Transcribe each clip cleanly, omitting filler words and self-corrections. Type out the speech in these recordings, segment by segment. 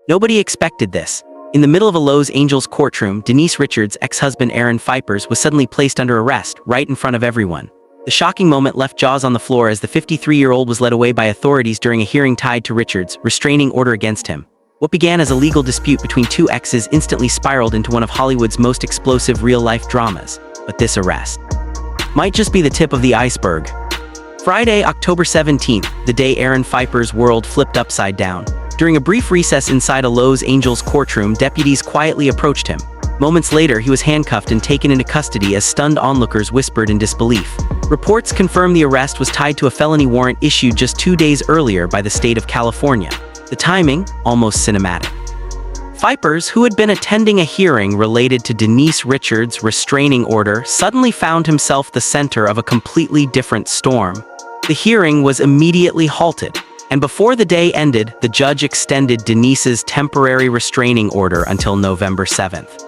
Nobody expected this. In the middle of a Los Angeles courtroom, Denise Richards' ex-husband AaronPhypers was suddenly placed under arrest, right in front of everyone. The shocking moment left jaws on the floor as the 53-year-old was led away by authorities during a hearing tied to Richards' restraining order against him. What began as a legal dispute between two exes instantly spiraled into one of Hollywood's most explosive real-life dramas. But this arrest might just be the tip of the iceberg. Friday, October 17th, the day AaronPhypers' world flipped upside down. During a brief recess inside a Los Angeles courtroom, deputies quietly approached him. Moments later, he was handcuffed and taken into custody as stunned onlookers whispered in disbelief. Reports confirmed the arrest was tied to a felony warrant issued just 2 days earlier by the state of California. The timing, almost cinematic. Phypers, who had been attending a hearing related to Denise Richards' restraining order, suddenly found himself the center of a completely different storm. The hearing was immediately halted, and before the day ended, the judge extended Denise's temporary restraining order until November 7th.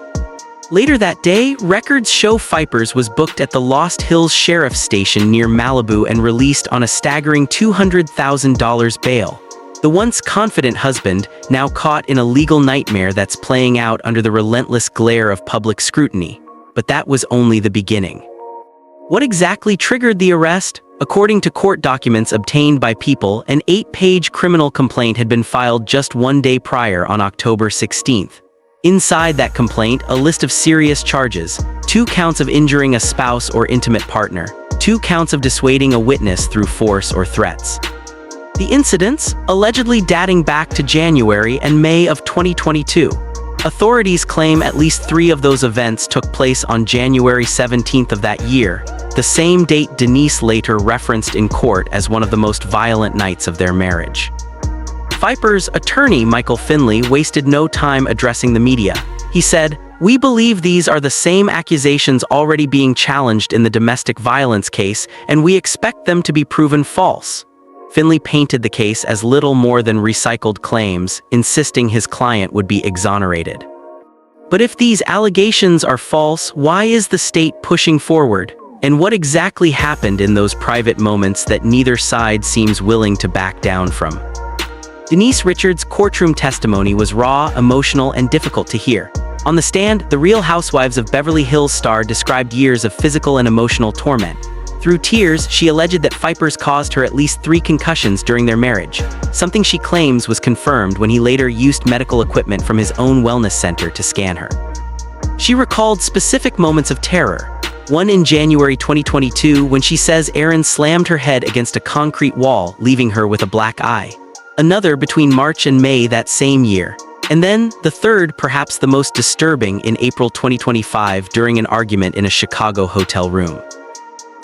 Later that day, records show Phypers was booked at the Lost Hills Sheriff's Station near Malibu and released on a staggering $200,000 bail. The once confident husband, now caught in a legal nightmare that's playing out under the relentless glare of public scrutiny. But that was only the beginning. What exactly triggered the arrest? According to court documents obtained by People, an 8-page criminal complaint had been filed just 1 day prior on October 16th. Inside that complaint, a list of serious charges: 2 counts of injuring a spouse or intimate partner, 2 counts of dissuading a witness through force or threats. The incidents, allegedly dating back to January and May of 2022. Authorities claim at least 3 of those events took place on January 17th of that year, the same date Denise later referenced in court as one of the most violent nights of their marriage. Phypers' attorney, Michael Finley, wasted no time addressing the media. He said, "We believe these are the same accusations already being challenged in the domestic violence case, and we expect them to be proven false." Finley painted the case as little more than recycled claims, insisting his client would be exonerated. But if these allegations are false, why is the state pushing forward? And what exactly happened in those private moments that neither side seems willing to back down from? Denise Richards' courtroom testimony was raw, emotional, and difficult to hear. On the stand, the Real Housewives of Beverly Hills star described years of physical and emotional torment. Through tears, she alleged that Phypers caused her at least 3 concussions during their marriage, something she claims was confirmed when he later used medical equipment from his own wellness center to scan her. She recalled specific moments of terror. One in January 2022 when she says Aaron slammed her head against a concrete wall, leaving her with a black eye. Another between March and May that same year. And then, the third, perhaps the most disturbing, in April 2025 during an argument in a Chicago hotel room.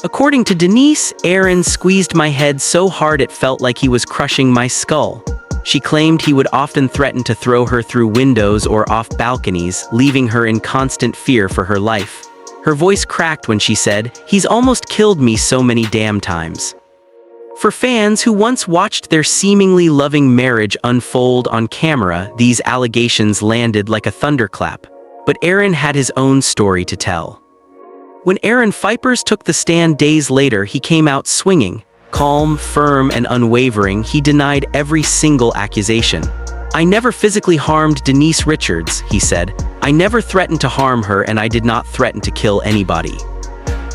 According to Denise, Aaron squeezed my head so hard it felt like he was crushing my skull. She claimed he would often threaten to throw her through windows or off balconies, leaving her in constant fear for her life. Her voice cracked when she said, "He's almost killed me so many damn times." For fans who once watched their seemingly loving marriage unfold on camera, these allegations landed like a thunderclap. But Aaron had his own story to tell. When AaronPhypers took the stand days later, he came out swinging. Calm, firm, and unwavering, he denied every single accusation. "I never physically harmed Denise Richards," he said. "I never threatened to harm her, and I did not threaten to kill anybody."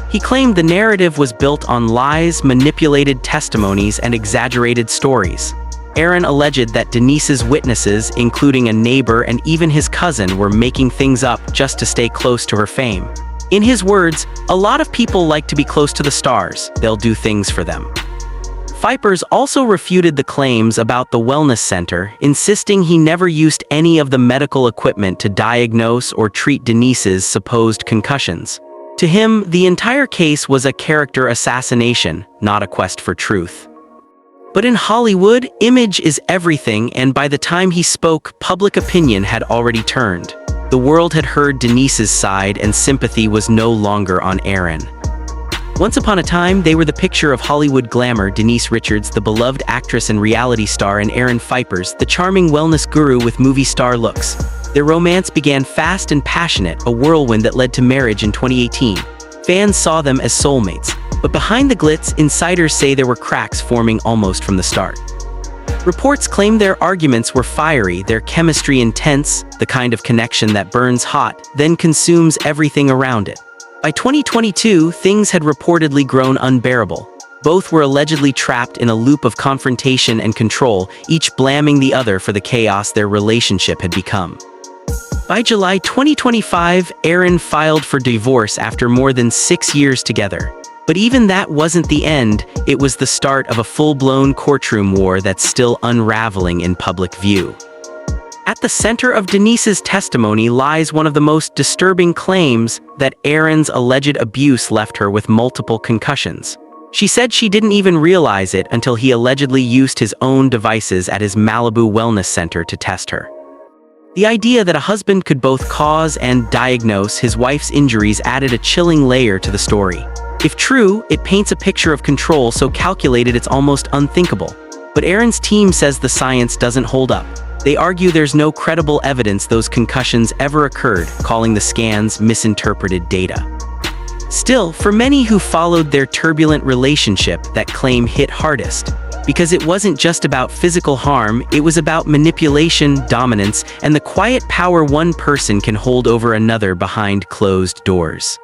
He claimed the narrative was built on lies, manipulated testimonies, and exaggerated stories. Aaron alleged that Denise's witnesses, including a neighbor and even his cousin, were making things up just to stay close to her fame. In his words, "A lot of people like to be close to the stars. They'll do things for them." Phypers also refuted the claims about the wellness center, insisting he never used any of the medical equipment to diagnose or treat Denise's supposed concussions. To him, the entire case was a character assassination, not a quest for truth. But in Hollywood, image is everything, and by the time he spoke, public opinion had already turned. The world had heard Denise's side, and sympathy was no longer on Aaron. Once upon a time, they were the picture of Hollywood glamour: Denise Richards, the beloved actress and reality star, and AaronPhypers, the charming wellness guru with movie star looks. Their romance began fast and passionate, a whirlwind that led to marriage in 2018. Fans saw them as soulmates, but behind the glitz, insiders say there were cracks forming almost from the start. Reports claim their arguments were fiery, their chemistry intense, the kind of connection that burns hot, then consumes everything around it. By 2022, things had reportedly grown unbearable. Both were allegedly trapped in a loop of confrontation and control, each blaming the other for the chaos their relationship had become. By July 2025, Aaron filed for divorce after more than 6 years together. But even that wasn't the end, it was the start of a full-blown courtroom war that's still unraveling in public view. At the center of Denise's testimony lies one of the most disturbing claims, that Aaron's alleged abuse left her with multiple concussions. She said she didn't even realize it until he allegedly used his own devices at his Malibu wellness center to test her. The idea that a husband could both cause and diagnose his wife's injuries added a chilling layer to the story. If true, it paints a picture of control so calculated it's almost unthinkable. But Aaron's team says the science doesn't hold up. They argue there's no credible evidence those concussions ever occurred, calling the scans misinterpreted data. Still, for many who followed their turbulent relationship, that claim hit hardest. Because it wasn't just about physical harm, it was about manipulation, dominance, and the quiet power one person can hold over another behind closed doors.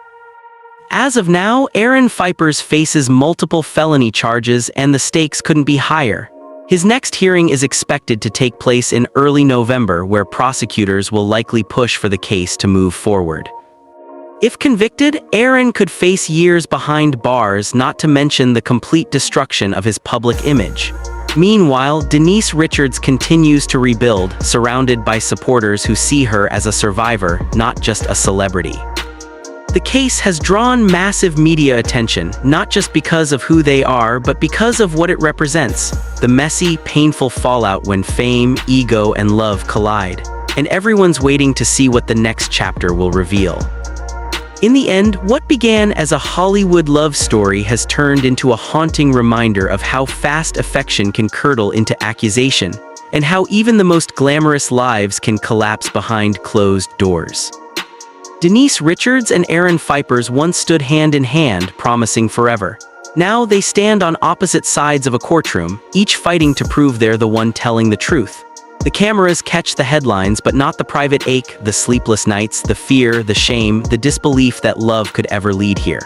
As of now, AaronPhypers faces multiple felony charges and the stakes couldn't be higher. His next hearing is expected to take place in early November, where prosecutors will likely push for the case to move forward. If convicted, Aaron could face years behind bars, not to mention the complete destruction of his public image. Meanwhile, Denise Richards continues to rebuild, surrounded by supporters who see her as a survivor, not just a celebrity. The case has drawn massive media attention, not just because of who they are, but because of what it represents: the messy, painful fallout when fame, ego, and love collide. And everyone's waiting to see what the next chapter will reveal. In the end, what began as a Hollywood love story has turned into a haunting reminder of how fast affection can curdle into accusation, and how even the most glamorous lives can collapse behind closed doors. Denise Richards and AaronPhypers once stood hand in hand, promising forever. Now they stand on opposite sides of a courtroom, each fighting to prove they're the one telling the truth. The cameras catch the headlines, but not the private ache, the sleepless nights, the fear, the shame, the disbelief that love could ever lead here.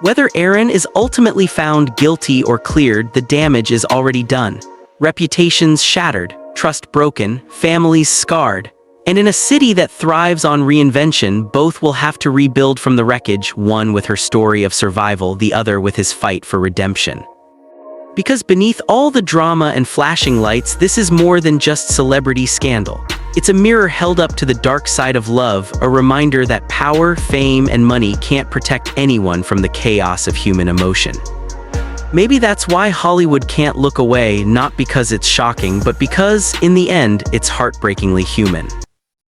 Whether Aaron is ultimately found guilty or cleared, the damage is already done. Reputations shattered, trust broken, families scarred. And in a city that thrives on reinvention, both will have to rebuild from the wreckage, one with her story of survival, the other with his fight for redemption. Because beneath all the drama and flashing lights, this is more than just celebrity scandal. It's a mirror held up to the dark side of love, a reminder that power, fame, and money can't protect anyone from the chaos of human emotion. Maybe that's why Hollywood can't look away, not because it's shocking, but because, in the end, it's heartbreakingly human.